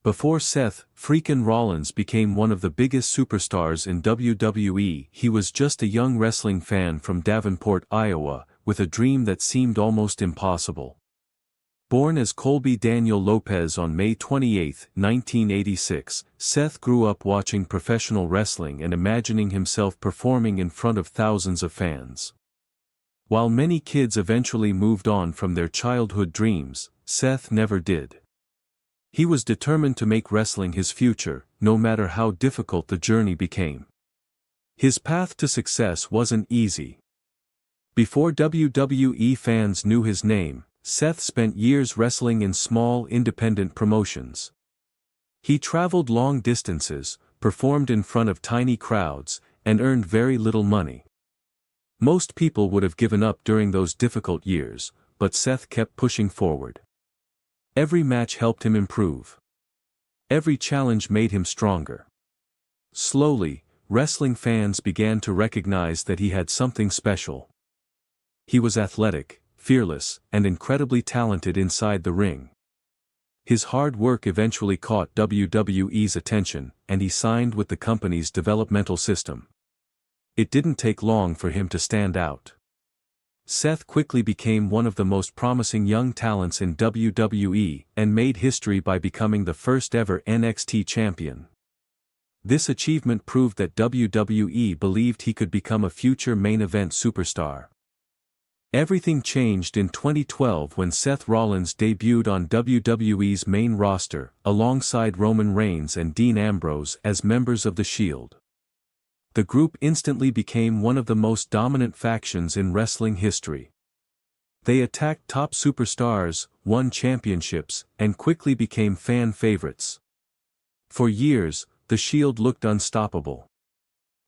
Before Seth Freakin Rollins became one of the biggest superstars in WWE, he was just a young wrestling fan from Davenport, Iowa, with a dream that seemed almost impossible. Born as Colby Daniel Lopez on May 28, 1986, Seth grew up watching professional wrestling and imagining himself performing in front of thousands of fans. While many kids eventually moved on from their childhood dreams, Seth never did. He was determined to make wrestling his future, no matter how difficult the journey became. His path to success wasn't easy. Before WWE fans knew his name, Seth spent years wrestling in small independent promotions. He traveled long distances, performed in front of tiny crowds, and earned very little money. Most people would have given up during those difficult years, but Seth kept pushing forward. Every match helped him improve. Every challenge made him stronger. Slowly, wrestling fans began to recognize that he had something special. He was athletic, fearless, and incredibly talented inside the ring. His hard work eventually caught WWE's attention, and he signed with the company's developmental system. It didn't take long for him to stand out. Seth quickly became one of the most promising young talents in WWE and made history by becoming the first ever NXT champion. This achievement proved that WWE believed he could become a future main event superstar. Everything changed in 2012 when Seth Rollins debuted on WWE's main roster, alongside Roman Reigns and Dean Ambrose as members of the Shield. The group instantly became one of the most dominant factions in wrestling history. They attacked top superstars, won championships, and quickly became fan favorites. For years, the Shield looked unstoppable.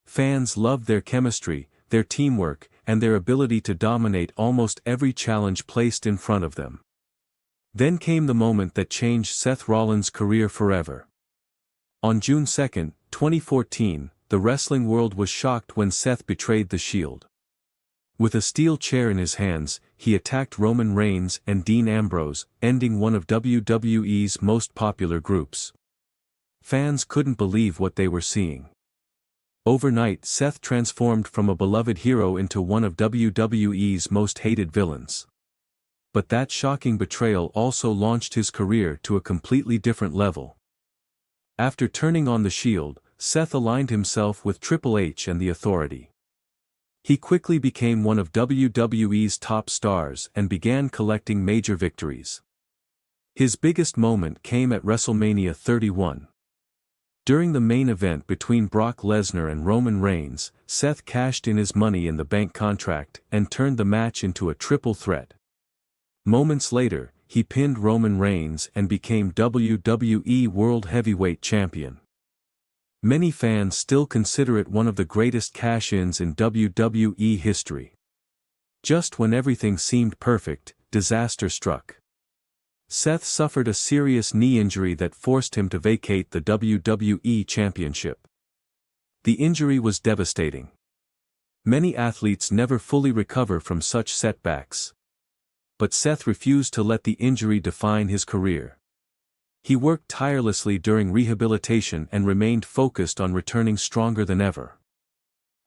Fans loved their chemistry, their teamwork, and their ability to dominate almost every challenge placed in front of them. Then came the moment that changed Seth Rollins' career forever. On June 2, 2014, the wrestling world was shocked when Seth betrayed the Shield. With a steel chair in his hands, he attacked Roman Reigns and Dean Ambrose, ending one of WWE's most popular groups. Fans couldn't believe what they were seeing. Overnight, Seth transformed from a beloved hero into one of WWE's most hated villains. But that shocking betrayal also launched his career to a completely different level. After turning on the Shield, Seth aligned himself with Triple H and the Authority. He quickly became one of WWE's top stars and began collecting major victories. His biggest moment came at WrestleMania 31. During the main event between Brock Lesnar and Roman Reigns, Seth cashed in his Money in the Bank contract and turned the match into a triple threat. Moments later, he pinned Roman Reigns and became WWE World Heavyweight Champion. Many fans still consider it one of the greatest cash-ins in WWE history. Just when everything seemed perfect, disaster struck. Seth suffered a serious knee injury that forced him to vacate the WWE Championship. The injury was devastating. Many athletes never fully recover from such setbacks. But Seth refused to let the injury define his career. He worked tirelessly during rehabilitation and remained focused on returning stronger than ever.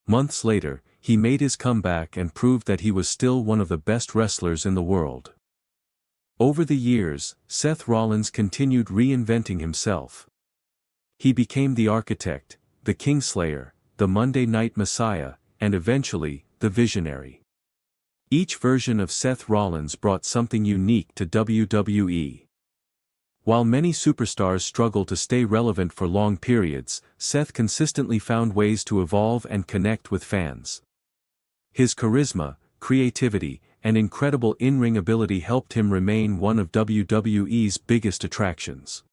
Months later, he made his comeback and proved that he was still one of the best wrestlers in the world. Over the years, Seth Rollins continued reinventing himself. He became the Architect, the Kingslayer, the Monday Night Messiah, and eventually, the Visionary. Each version of Seth Rollins brought something unique to WWE. While many superstars struggle to stay relevant for long periods, Seth consistently found ways to evolve and connect with fans. His charisma, creativity, and incredible in-ring ability helped him remain one of WWE's biggest attractions.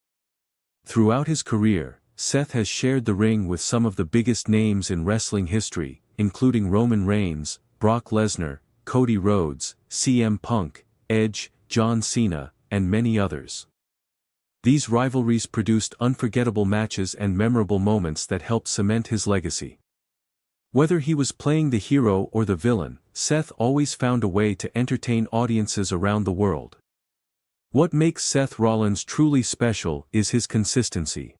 Throughout his career, Seth has shared the ring with some of the biggest names in wrestling history, including Roman Reigns, Brock Lesnar, Cody Rhodes, CM Punk, Edge, John Cena, and many others. These rivalries produced unforgettable matches and memorable moments that helped cement his legacy. Whether he was playing the hero or the villain, Seth always found a way to entertain audiences around the world. What makes Seth Rollins truly special is his consistency.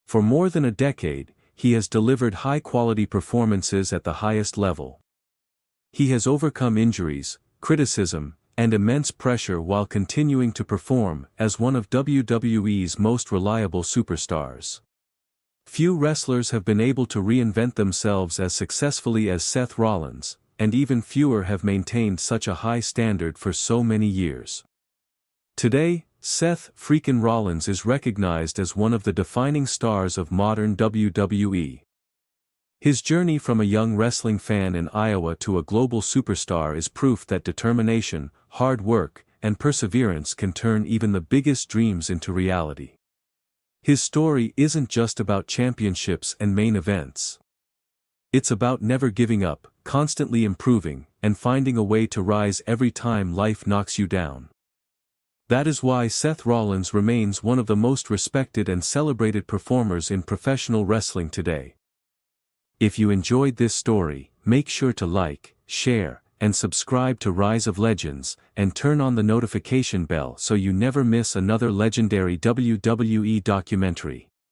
For more than a decade, he has delivered high-quality performances at the highest level. He has overcome injuries, criticism, and immense pressure while continuing to perform as one of WWE's most reliable superstars. Few wrestlers have been able to reinvent themselves as successfully as Seth Rollins, and even fewer have maintained such a high standard for so many years. Today, Seth Freakin Rollins is recognized as one of the defining stars of modern WWE. His journey from a young wrestling fan in Iowa to a global superstar is proof that determination, hard work, and perseverance can turn even the biggest dreams into reality. His story isn't just about championships and main events. It's about never giving up, constantly improving, and finding a way to rise every time life knocks you down. That is why Seth Rollins remains one of the most respected and celebrated performers in professional wrestling today. If you enjoyed this story, make sure to like, share, and subscribe to Rise of Legends, and turn on the notification bell so you never miss another legendary WWE documentary.